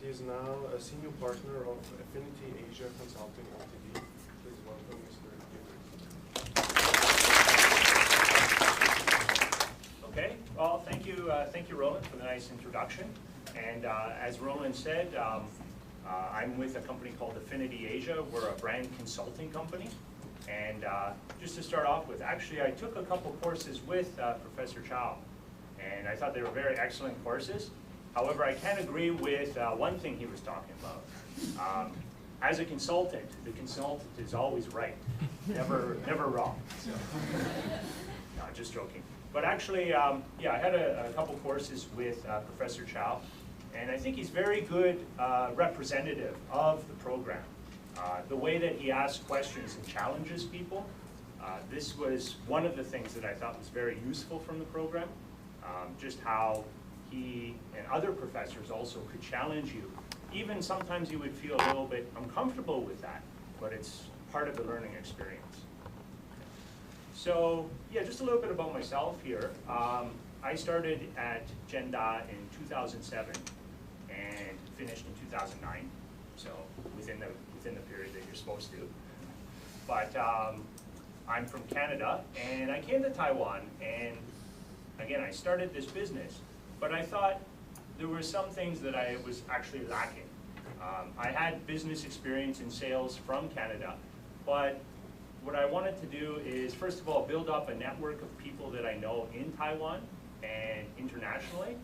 He is now a senior partner of Affinity Asia Consulting Ltd. Please welcome Mr. Givers. Okay, well, thank you, Roland, for the nice introduction. And as Roland said, I'm with a company called Affinity Asia. We're a brand consulting company. And just to start off with, actually, I took a couple courses with Professor Chow, and I thought they were very excellent courses. However, I can't agree with one thing he was talking about. As a consultant, the consultant is always right, never wrong. So, no, just joking. But actually, yeah, I had a couple courses with Professor Chow, and I think he's very good representative of the program. The way that he asks questions and challenges people, this was one of the things that I thought was very useful from the program, just how he and other professors also could challenge you. Even sometimes you would feel a little bit uncomfortable with that, but it's part of the learning experience. So yeah, just a little bit about myself here. I started at Genda in 2007 and finished in 2009, so within the period that you're supposed to. But I'm from Canada, and I came to Taiwan, and again, I started this business, but I thought there were some things that I was actually lacking. I had business experience in sales from Canada, but what I wanted to do is, first of all, build up a network of people that I know in Taiwan and internationally,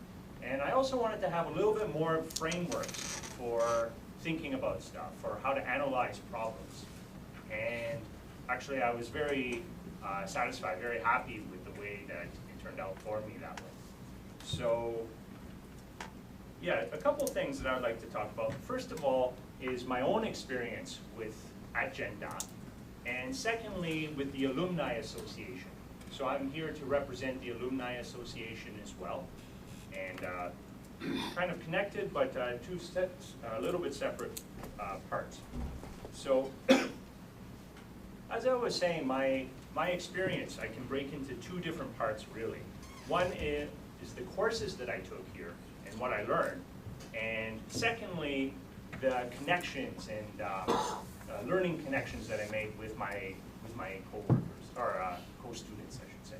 and I also wanted to have a little bit more frameworks for thinking about stuff, or how to analyze problems. And actually, I was very satisfied, very happy with the way that it turned out for me that way. So, yeah, a couple of things that I would like to talk about. First of all is my own experience at Genda, and secondly, with the Alumni Association. So I'm here to represent the Alumni Association as well, and kind of connected, but two steps, a little bit separate parts. So, as I was saying, my experience, I can break into two different parts, really. One is the courses that I took here and what I learned, and secondly, the connections and learning connections that I made with my co-workers, or co-students, I should say.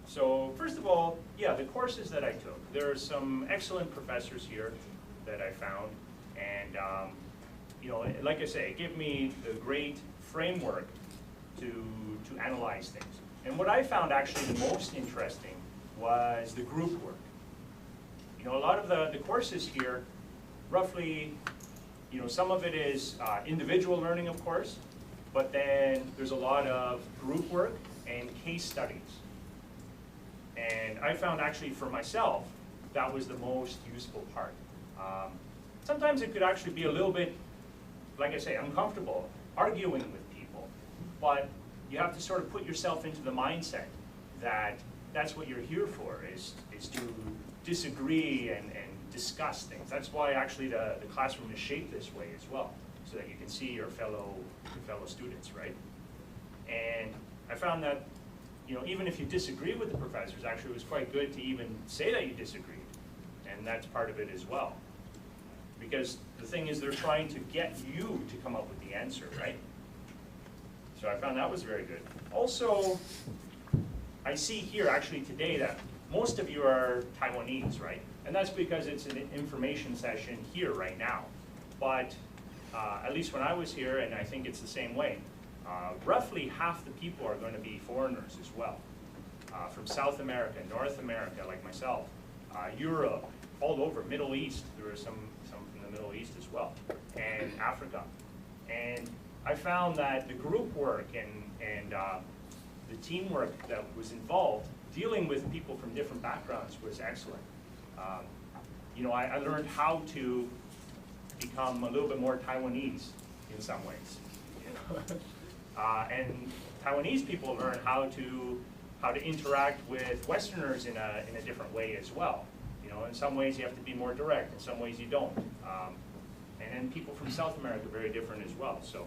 So first of all, yeah, the courses that I took. There are some excellent professors here that I found, and you know, like I say, it gave me a great framework to analyze things. And what I found actually the most interesting was the group work. You know, a lot of the courses here, roughly, you know, some of it is individual learning, of course, but then there's a lot of group work and case studies. And I found actually for myself, that was the most useful part. Sometimes it could actually be a little bit, like I say, uncomfortable arguing with people, but you have to sort of put yourself into the mindset that that's what you're here for, is to disagree and discuss things. That's why actually the classroom is shaped this way as well, so that you can see your fellow students, right? And I found that, you know, even if you disagree with the professors, actually it was quite good to even say that you disagreed, and that's part of it as well. Because the thing is, they're trying to get you to come up with the answer, right? So I found that was very good. Also, I see here actually today that most of you are Taiwanese, right? And that's because it's an information session here right now. But at least when I was here, and I think it's the same way, roughly half the people are going to be foreigners as well. From South America, North America, like myself, Europe, all over, Middle East. There are some from the Middle East as well, and Africa. And I found that the group work and the teamwork that was involved, dealing with people from different backgrounds, was excellent. You know, I learned how to become a little bit more Taiwanese in some ways. You know? And Taiwanese people learn how to interact with Westerners in a different way as well. You know, in some ways you have to be more direct, in some ways you don't. And then people from South America are very different as well. So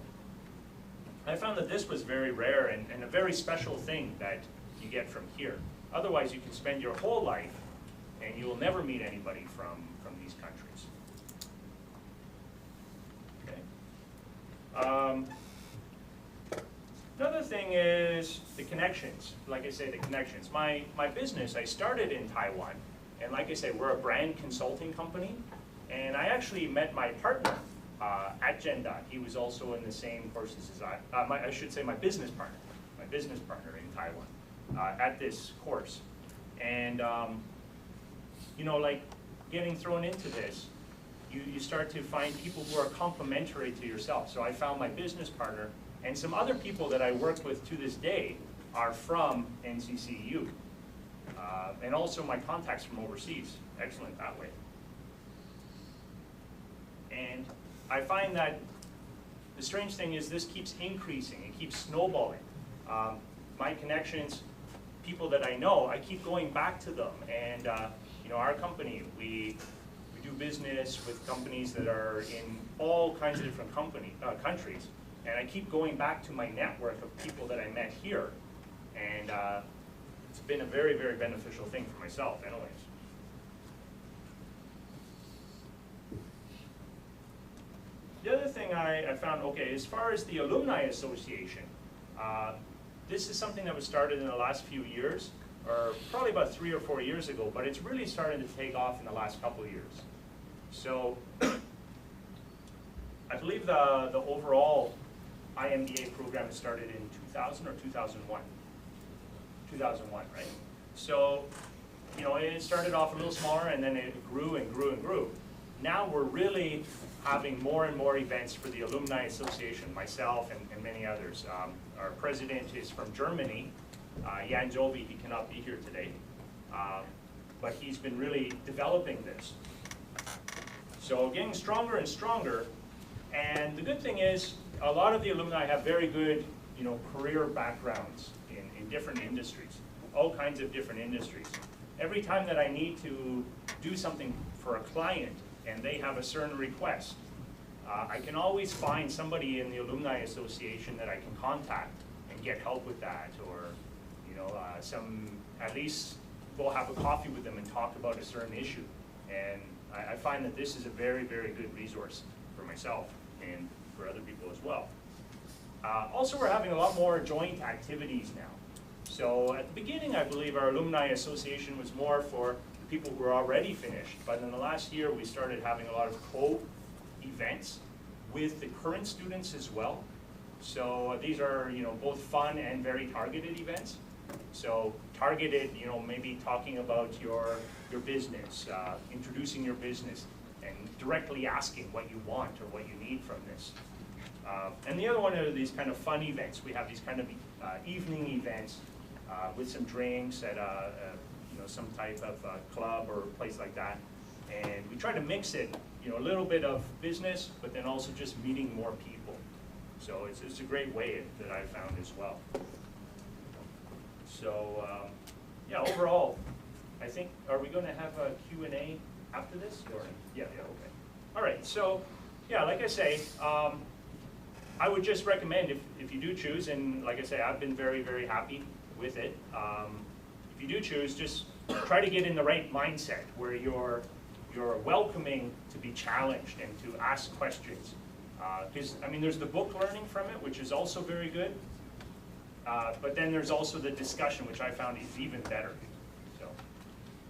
I found that this was very rare and a very special thing that you get from here. Otherwise, you can spend your whole life and you will never meet anybody from these countries. Okay. Another thing is the connections. Like I say, the connections. My business, I started in Taiwan, and like I say, we're a brand consulting company, and I actually met my partner at GenDot. He was also in the same courses as I should say my business partner in Taiwan at this course. And you know, like getting thrown into this, you start to find people who are complementary to yourself. So I found my business partner, and some other people that I work with to this day are from NCCU. And also my contacts from overseas, excellent that way. And I find that the strange thing is this keeps increasing, it keeps snowballing. My connections, people that I know, I keep going back to them. And you know, our company, we do business with companies that are in all kinds of different countries. And I keep going back to my network of people that I met here. And it's been a very, very beneficial thing for myself anyways. The other thing I found, okay, as far as the Alumni Association, this is something that was started in the last few years, or probably about 3 or 4 years ago, but it's really starting to take off in the last couple of years. So I believe the overall IMBA program started in 2000 or 2001. 2001, right? So, you know, it started off a little smaller and then it grew and grew and grew. Now we're really having more and more events for the Alumni Association, myself and many others. Our president is from Germany, Jan Jovi. He cannot be here today, but he's been really developing this. So getting stronger and stronger, and the good thing is a lot of the alumni have very good, you know, career backgrounds in different industries, all kinds of different industries. Every time that I need to do something for a client and they have a certain request, I can always find somebody in the Alumni Association that I can contact and get help with that, or, you know, at least go have a coffee with them and talk about a certain issue. And I find that this is a very, very good resource for myself and for other people as well. Also, we're having a lot more joint activities now. So at the beginning, I believe our Alumni Association was more for people who are already finished, but in the last year, we started having a lot of co-events with the current students as well. So these are, you know, both fun and very targeted events. So targeted, you know, maybe talking about your business, introducing your business, and directly asking what you want or what you need from this. And the other one are these kind of fun events. We have these kind of evening events with some drinks at you know, some type of club or place like that. And we try to mix it, you know, a little bit of business, but then also just meeting more people. So it's a great way that I found as well. So yeah, overall, I think, are we going to have a Q&A after this? Or? Yeah, okay. All right, so yeah, like I say, I would just recommend if you do choose, and like I say, I've been very, very happy with it. If you do choose, just try to get in the right mindset where you're welcoming to be challenged and to ask questions. Because, I mean, there's the book learning from it, which is also very good. But then there's also the discussion, which I found is even better. So,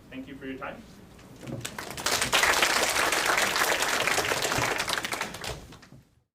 thank you for your time.